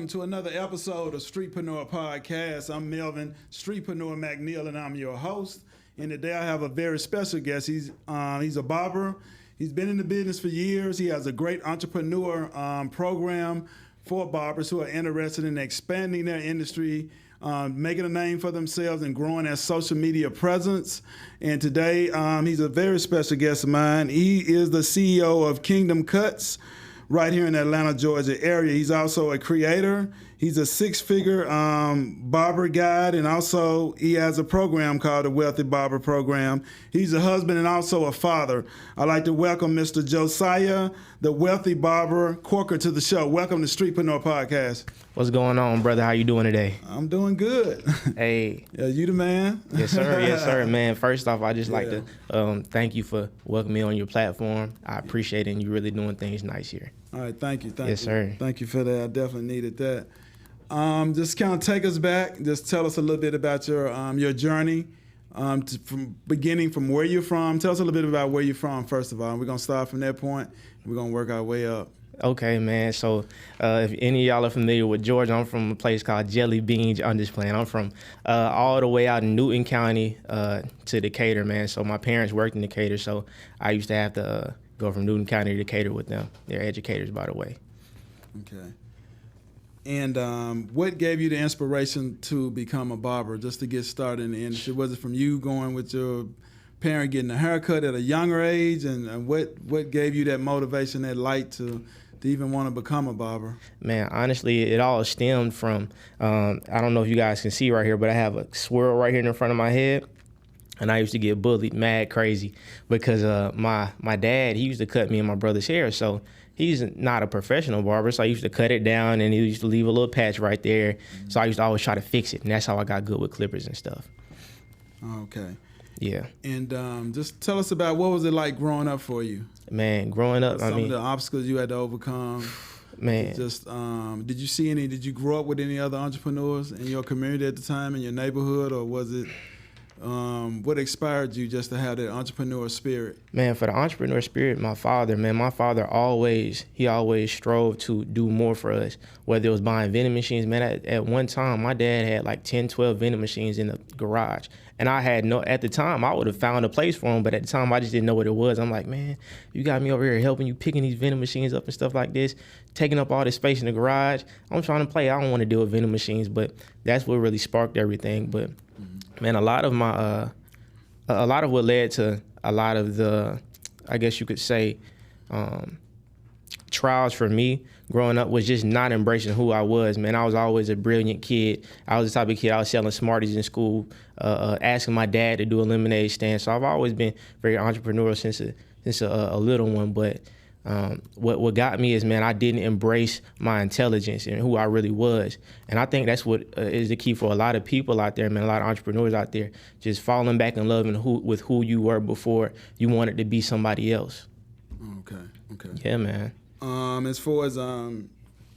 to another episode of Streetpreneur Podcast. I'm Melvin Streetpreneur McNeil, and I'm your host. And today I have a very special guest. He's a barber. He's been in the business for years. He has a great entrepreneur program for barbers who are interested in expanding their industry, making a name for themselves, and growing their social media presence. And today he's a very special guest of mine. He is the CEO of Kingdom Cuts, right here in the Atlanta, Georgia area. He's also a creator. He's a six-figure barber guide, and also he has a program called the Wealthy Barber Program. He's a husband and also a father. I'd like to welcome Mr. Josiah, the Wealthy Barber Corker, to the show. Welcome to Streetpreneur Podcast. What's going on, brother? How you doing today? I'm doing good. Hey. Yeah, you the man? Yes, sir. Yes, sir, man. First off, I just like to thank you for welcoming me on your platform. I appreciate it, and you're really doing things nice here. All right, thank you. Yes, sir. Thank you for that. I definitely needed that. Just kind of take us back. Just tell us a little bit about your journey, from where you're from. Tell us a little bit about where you're from, first of all. We're going to start from that point, and we're going to work our way up. Okay, man. So if any of y'all are familiar with Georgia, I'm from a place called Jelly Beans. I'm just playing. I'm from all the way out in Newton County to Decatur, man. So my parents worked in Decatur, so I used to have to go from Newton County to Decatur with them. They're educators, by the way. Okay. And what gave you the inspiration to become a barber, just to get started in the industry? Was it from you going with your parent getting a haircut at a younger age? And what gave you that motivation, that light to even want to become a barber? Man, honestly, it all stemmed from, I don't know if you guys can see right here, but I have a swirl right here in the front of my head. And I used to get bullied mad crazy because my dad, he used to cut me and my brother's hair. So he's not a professional barber, so I used to cut it down, and he used to leave a little patch right there. Mm-hmm. So I used to always try to fix it, and that's how I got good with clippers and stuff. Okay. Yeah. And just tell us about what was it like growing up for you? Man, growing up, some of the obstacles you had to overcome. Man. Just did you grow up with any other entrepreneurs in your community at the time, in your neighborhood, or was it what inspired you just to have that entrepreneur spirit? Man, for the entrepreneur spirit, my father always strove to do more for us, whether it was buying vending machines. Man, at one time, my dad had like 10, 12 vending machines in the garage. And at the time, I would have found a place for them, but at the time, I just didn't know what it was. I'm like, man, you got me over here helping you picking these vending machines up and stuff like this, taking up all this space in the garage. I'm trying to play. I don't want to deal with vending machines, but that's what really sparked everything. But man, a lot of what led to a lot of the, I guess you could say, trials for me growing up was just not embracing who I was, man. I was always a brilliant kid. I was the type of kid, I was selling Smarties in school, asking my dad to do a lemonade stand. So I've always been very entrepreneurial since a little one. But what got me is, man, I didn't embrace my intelligence and who I really was. And I think that's what is the key for a lot of people out there, man, a lot of entrepreneurs out there, just falling back in love with who you were before you wanted to be somebody else. Okay. Yeah, man. As far as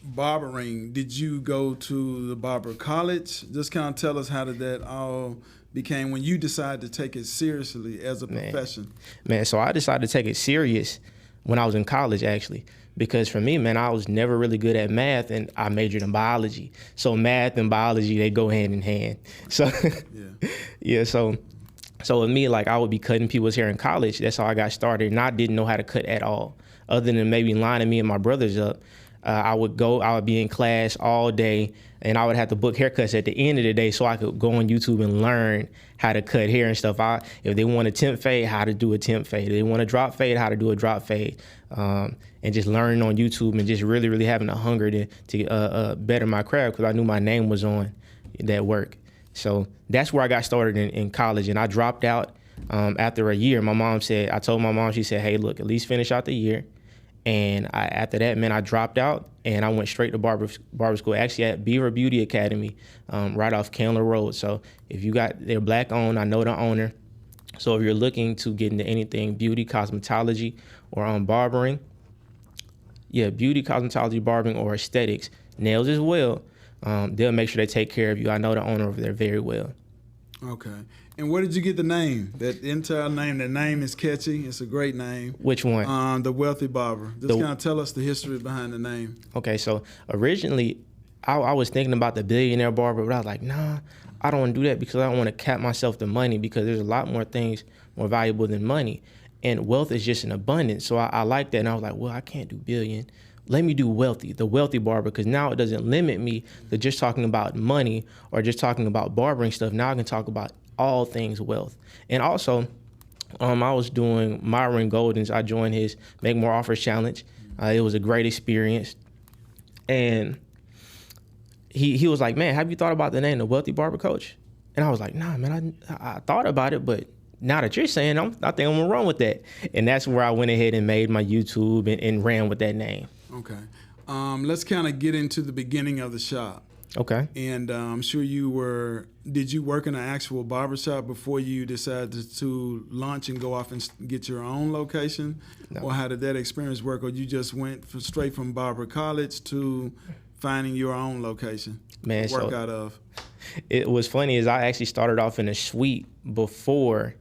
barbering, did you go to the barber college? Just kind of tell us how did that all became when you decided to take it seriously as a profession? Man, so I decided to take it serious when I was in college, actually, because for me, man, I was never really good at math, and I majored in biology. So math and biology, they go hand in hand. So So with me, like, I would be cutting people's hair in college. That's how I got started, and I didn't know how to cut at all. Other than maybe lining me and my brothers up, I would be in class all day, and I would have to book haircuts at the end of the day so I could go on YouTube and learn how to cut hair and stuff. If they want a temp fade, how to do a temp fade. If they want a drop fade, how to do a drop fade. And just learning on YouTube and just really, really having a hunger to better my craft, because I knew my name was on that work. So that's where I got started in college, and I dropped out after a year. I told my mom, she said, hey, look, at least finish out the year. And after that, man, I dropped out and I went straight to barber school, actually at Beaver Beauty Academy, right off Candler Road. So they're black owned, I know the owner. So if you're looking to get into anything beauty, cosmetology, or barbering, beauty, cosmetology, barbering, or aesthetics, nails as well, they'll make sure they take care of you. I know the owner over there very well. Okay. And where did you get the name? That entire name, that name is catchy. It's a great name. Which one? The Wealthy Barber. Just kind of tell us the history behind the name. Okay, so originally I was thinking about the billionaire barber, but I was like, nah, I don't want to do that because I don't want to cap myself to money, because there's a lot more things more valuable than money. And wealth is just an abundance. So I like that. And I was like, well, I can't do billion. Let me do wealthy, the wealthy barber, because now it doesn't limit me to just talking about money or just talking about barbering stuff. Now I can talk about all things wealth. And also, I was doing Myron Golden's. I joined his Make More Offers Challenge. It was a great experience. And he was like, man, have you thought about the name, the Wealthy Barber Coach? And I was like, nah, man, I thought about it, but now that you're saying, I think I'm gonna run with that. And that's where I went ahead and made my YouTube and ran with that name. Okay. Let's kind of get into the beginning of the shop. Okay. And I'm sure did you work in an actual barbershop before you decided to launch and go off and get your own location? No. Or how did that experience work? Or you just went straight from barber college to finding your own location to work out of? It was funny is I actually started off in a suite before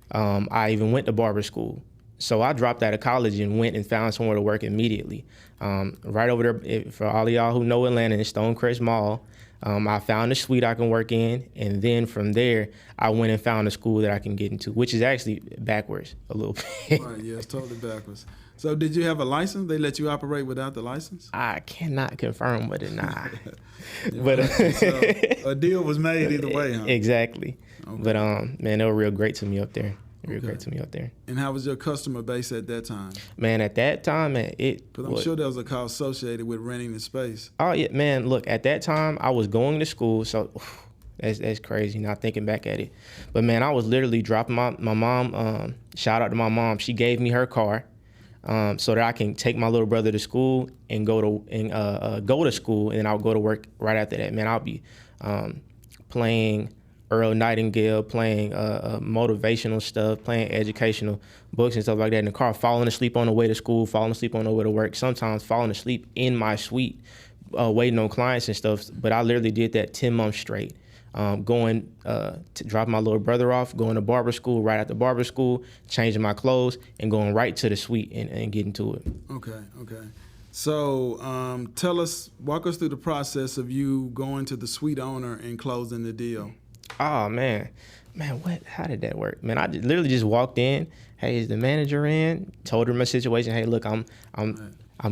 I even went to barber school. So I dropped out of college and went and found somewhere to work immediately. Right over there, for all of y'all who know Atlanta, in Stonecrest Mall, I found a suite I can work in, and then from there, I went and found a school that I can get into, which is actually backwards a little bit. Right, yeah, it's totally backwards. So did you have a license? They let you operate without the license? I cannot confirm, but nah. Yeah, but so a deal was made either way, huh? Exactly. Okay. But man, they were real great to me up there. Great to me up there. And how was your customer base at that time? Man, at that time, because I'm sure there was a cost associated with renting the space. Oh yeah, man. Look, at that time, I was going to school, so that's crazy. Now thinking back at it, but man, I was literally dropping my mom. Shout out to my mom. She gave me her car, so that I can take my little brother to school and go to school, and then I'll go to work right after that. Man, I'll be playing Earl Nightingale, playing motivational stuff, playing educational books and stuff like that in the car, falling asleep on the way to school, falling asleep on the way to work, sometimes falling asleep in my suite, waiting on clients and stuff. But I literally did that 10 months straight, going to drop my little brother off, going to barber school, right after barber school, changing my clothes, and going right to the suite and getting to it. Okay. So walk us through the process of you going to the suite owner and closing the deal. Oh man, how did that work? Man, I literally just walked in. Hey, is the manager in? Told her my situation. Hey, look, I'm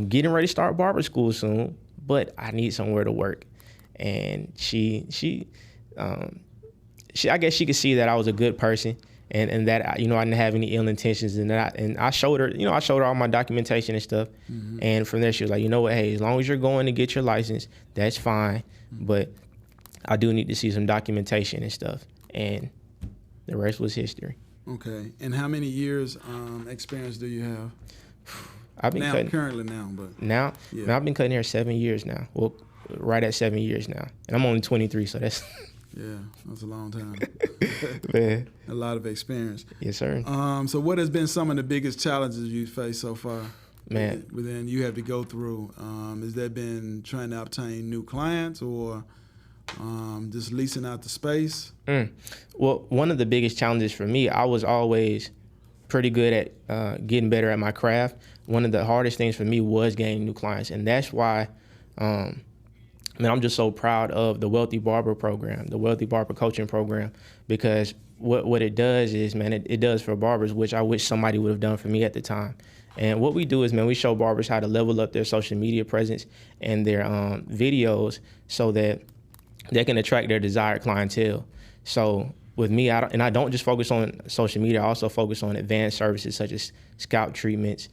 getting ready to start barber school soon, but I need somewhere to work. And she I guess she could see that I was a good person and that I didn't have any ill intentions, and I showed her all my documentation and stuff. Mm-hmm. And from there she was like, you know what? Hey, as long as you're going to get your license, that's fine, but I do need to see some documentation and stuff, and the rest was history. Okay. And how many years experience do you have? I've been currently now, but now, yeah. Man, I've been cutting hair 7 years now. Well, right at 7 years now, and I'm only 23, so that's that's a long time. Man. A lot of experience. Yes, sir. So what has been some of the biggest challenges you've faced so far? Man, within you have to go through. Has that been trying to obtain new clients or just leasing out the space? Well, one of the biggest challenges for me, I was always pretty good at getting better at my craft. One of the hardest things for me was gaining new clients, and that's why I'm just so proud of the Wealthy Barber program, the Wealthy Barber coaching program, because what it does is, man, it does for barbers, which I wish somebody would have done for me at the time. And what we do is, man, we show barbers how to level up their social media presence and their videos so that they can attract their desired clientele. So with me, I don't just focus on social media, I also focus on advanced services such as scalp treatments,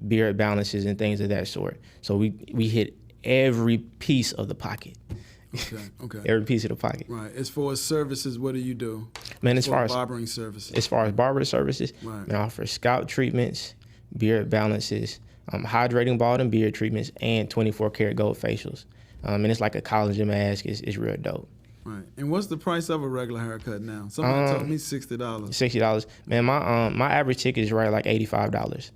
beard balances, and things of that sort. So we hit every piece of the pocket. Okay. Every piece of the pocket. Right. As far as services, what do you do? Man, as far as barbering services. As far as barber services, right. Man, I offer scalp treatments, beard balances, hydrating bald and beard treatments, and 24 karat gold facials. And it's like a collagen mask. It's real dope. Right. And what's the price of a regular haircut now? Somebody told me $60. $60. Man, my average ticket is right like $85.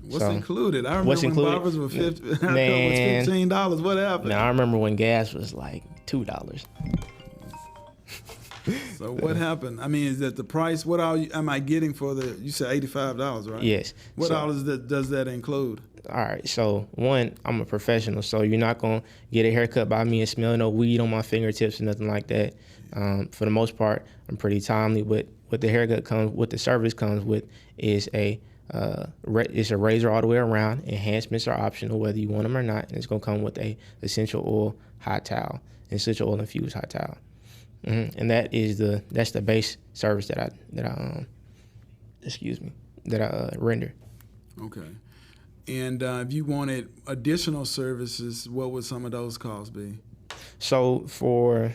What's included? I remember when barbers were $15. What happened? Man, I remember when gas was like $2. So what happened? I mean, is that the price? What am I getting for you said $85, right? Yes. What dollars does that include? all right, so one, I'm a professional, so you're not gonna get a haircut by me and smell no weed on my fingertips or nothing like that. For the most part, I'm pretty timely, but what the haircut comes, what the service comes with is it's a razor all the way around. Enhancements are optional whether you want them or not, and it's gonna come with a essential oil hot towel, essential oil infused hot towel, and that's the base service that I render. Okay. And if you wanted additional services, what would some of those costs be? So for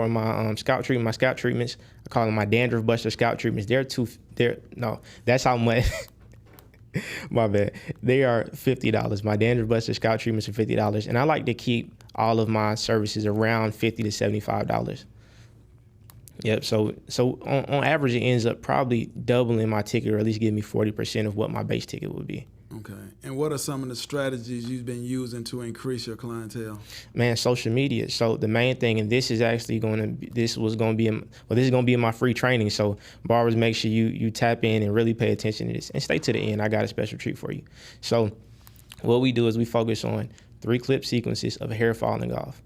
my scalp treatments, I call them my dandruff buster scalp treatments. That's how much. My bad. They are $50. My dandruff buster scalp treatments are $50, and I like to keep all of my services around $50 to $75. Yep. So on average, it ends up probably doubling my ticket, or at least giving me 40% of what my base ticket would be. Okay. And what are some of the strategies you've been using to increase your clientele? Man, social media. So the main thing, and this is going to be in my free training. So barbers, make sure you tap in and really pay attention to this and stay to the end. I got a special treat for you. So what we do is we focus on 3 clip sequences of hair falling off.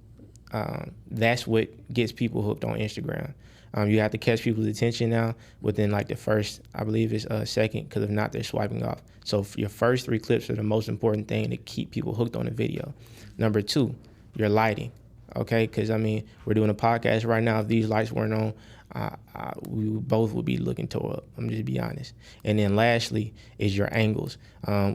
That's what gets people hooked on Instagram. You have to catch people's attention now within like the first, I believe it's a second, because if not, they're swiping off. So your first 3 clips are the most important thing to keep people hooked on the video. Number 2, your lighting, okay? Because, I mean, we're doing a podcast right now. If these lights weren't on, we both would be looking tore up. I'm just be honest. And then lastly is your angles.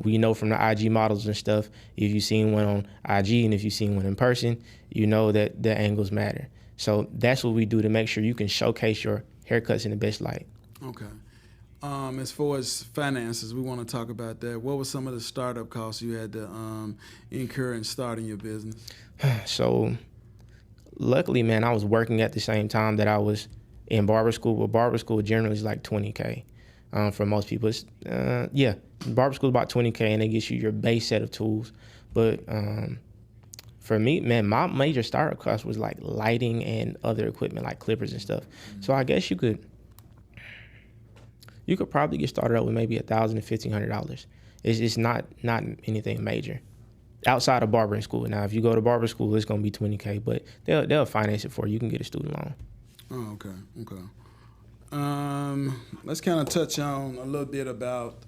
We know from the IG models and stuff, if you've seen one on IG and if you've seen one in person, you know that the angles matter. So that's what we do to make sure you can showcase your haircuts in the best light. Okay. As far as finances, we want to talk about that. What were some of the startup costs you had to incur in starting your business? So luckily, man, I was working at the same time that I was in barber school. But barber school generally is like $20K for most people. Barber school is about $20K, and it gets you your base set of tools. But for me, man, my major startup cost was like lighting and other equipment like clippers and stuff. So I guess you could probably get started out with maybe $1,000 to $1,500. It's not anything major outside of barbering school. Now, if you go to barber school, it's gonna be $20K, but they'll finance it for you. You can get a student loan. Oh, okay. Let's kind of touch on a little bit about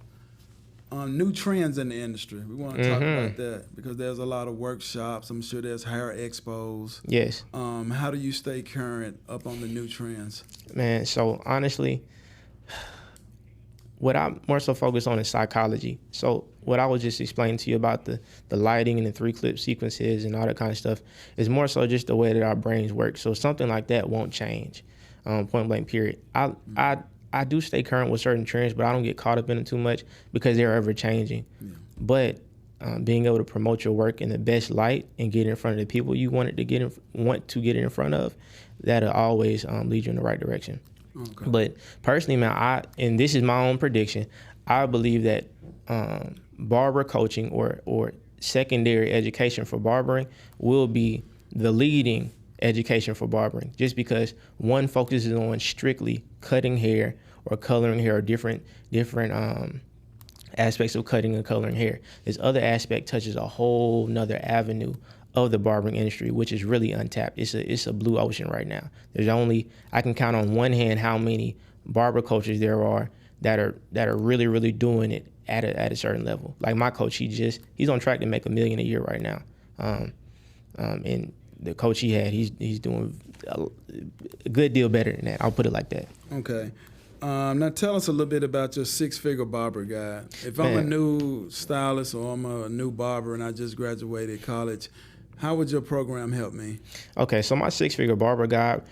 new trends in the industry. We want to talk about that because there's a lot of workshops. I'm sure there's hair expos. Yes. How do you stay current up on the new trends? Man, so honestly, what I'm more so focused on is psychology. So what I was just explaining to you about the lighting and the 3 clip sequences and all that kind of stuff is more so just the way that our brains work. So something like that won't change, point blank period. I do stay current with certain trends, but I don't get caught up in it too much because they're ever changing. Yeah. But being able to promote your work in the best light and get in front of the people you want to get in front of, that'll always lead you in the right direction. Okay. But personally, man, and this is my own prediction, I believe that barber coaching or secondary education for barbering will be the leading education for barbering, just because one focuses on strictly cutting hair or coloring hair or different aspects of cutting and coloring hair. This other aspect touches a whole nother avenue of the barbering industry, which is really untapped. It's a blue ocean right now. I can count on one hand how many barber coaches there are that are really, really doing it at a certain level. Like my coach, he's on track to make $1 million a year right now. And the coach he had, he's doing a good deal better than that. I'll put it like that. Okay. Now tell us a little bit about your 6-figure barber guide. If I'm a new stylist or I'm a new barber and I just graduated college, how would your program help me? Okay, so my 6-figure barber guide,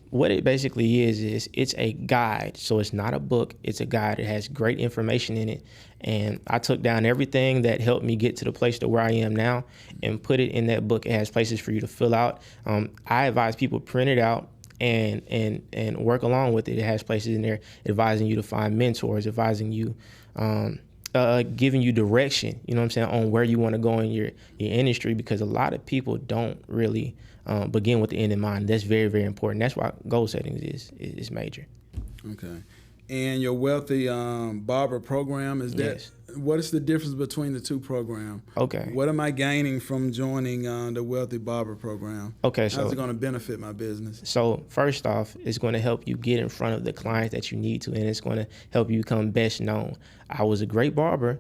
what it basically is it's a guide. So it's not a book, it's a guide. It has great information in it. And I took down everything that helped me get to the place to where I am now and put it in that book. It has places for you to fill out. I advise people print it out and work along with it. It has places in there advising you to find mentors, advising you, giving you direction, you know what I'm saying, on where you want to go in your industry, because a lot of people don't really begin with the end in mind. That's very, very important. That's why goal setting is major. Okay. And your Wealthy Barber program, is that what is the difference between the two programs? Okay. What am I gaining from joining the Wealthy Barber program? Okay, so how's it going to benefit my business? So first off, it's going to help you get in front of the clients that you need to, and it's going to help you become best known. I was a great barber,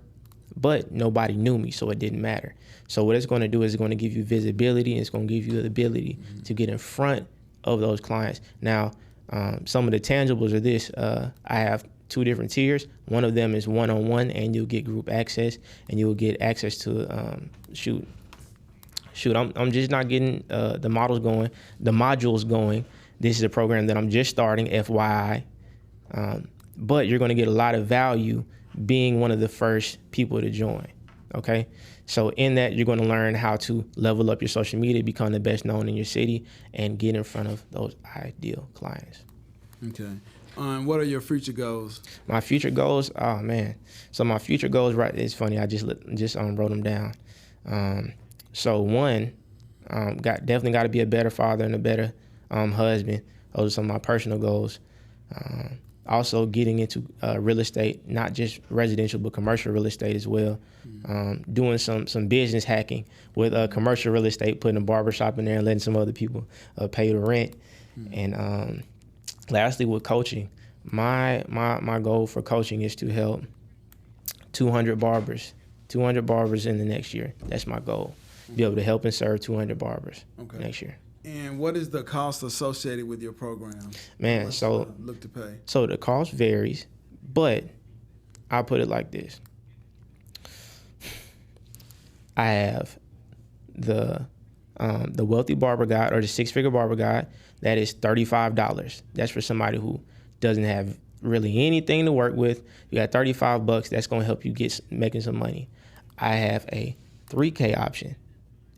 but nobody knew me, so it didn't matter. So what it's going to do is it's going to give you visibility, and it's going to give you the ability to get in front of those clients. Now, some of the tangibles are this. I have 2 different tiers. One of them is one-on-one, and you'll get group access, and you'll get access to shoot. I'm just not getting the modules going. This is a program that I'm just starting, FYI. But you're going to get a lot of value being one of the first people to join. Okay, so in that, you're going to learn how to level up your social media, become the best known in your city, and get in front of those ideal clients. Okay. What are your future goals? My future goals, oh man. So my future goals, right? It's funny. I just wrote them down. So one, definitely got to be a better father and a better husband. Those are some of my personal goals. Also getting into real estate, not just residential, but commercial real estate as well. Doing some business hacking with commercial real estate, putting a barbershop in there and letting some other people pay the rent. And lastly, with coaching, my goal for coaching is to help 200 barbers in the next year. That's my goal. Be able to help and serve 200 barbers next year. And what is the cost associated with your program? Man, so look to pay. So the cost varies, but I'll put it like this. I have the Wealthy Barber Guide, or the 6-Figure Barber Guide. That is $35. That's for somebody who doesn't have really anything to work with. You got $35. That's going to help you get making some money. I have a 3K option.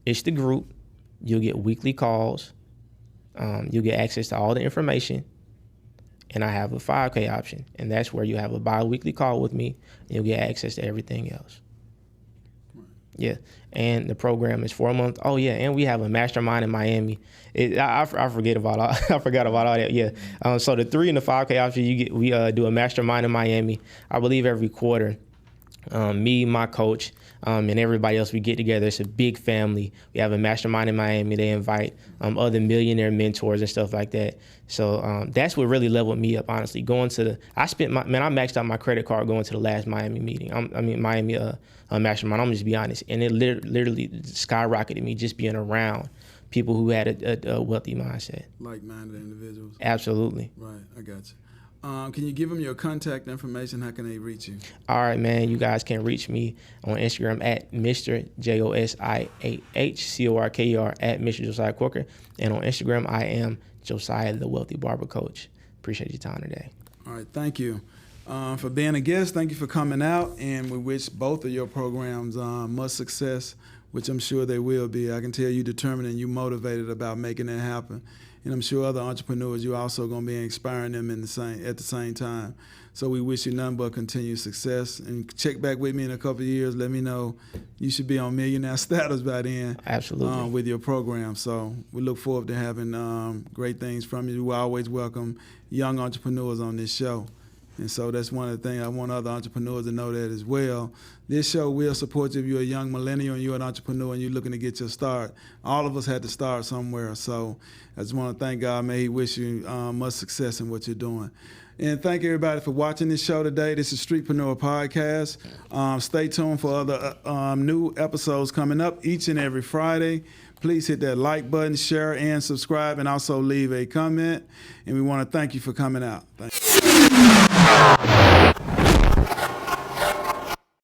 It's the group. You'll get weekly calls. You'll get access to all the information. And I have a 5K option, and that's where you have a bi-weekly call with me, and you'll get access to everything else. Yeah, and the program is 4 months. Oh yeah, and we have a mastermind in Miami. I forgot about all that. Yeah. So the 3 and the 5K option, we do a mastermind in Miami. I believe every quarter. Me, my coach, and everybody else, we get together. It's a big family. We have a mastermind in Miami. They invite other millionaire mentors and stuff like that. So that's what really leveled me up, honestly. I maxed out my credit card going to the last Miami meeting. Miami mastermind. I'm gonna just be honest, and it literally skyrocketed me just being around people who had a wealthy mindset, like-minded individuals. Absolutely. Right, I got you. Can you give them your contact information? How can they reach you? All right, man. You guys can reach me on Instagram at Mr. JosiahCorker, at Mr. Josiah Corker. And on Instagram, I am Josiah, the Wealthy Barber Coach. Appreciate your time today. All right, thank you for being a guest. Thank you for coming out. And we wish both of your programs much success, which I'm sure they will be. I can tell you determined and you motivated about making that happen. And I'm sure other entrepreneurs, you're also going to be inspiring them at the same time. So we wish you nothing but continued success. And check back with me in a couple of years. Let me know. You should be on millionaire status by then. Absolutely. With your program. So we look forward to having great things from you. We always welcome young entrepreneurs on this show. And so that's one of the things I want other entrepreneurs to know that as well. This show will support you if you're a young millennial and you're an entrepreneur and you're looking to get your start. All of us had to start somewhere. So I just want to thank God. May He wish you much success in what you're doing. And thank everybody for watching this show today. This is Streetpreneur Podcast. Stay tuned for other new episodes coming up each and every Friday. Please hit that like button, share, and subscribe, and also leave a comment. And we want to thank you for coming out. Thank you.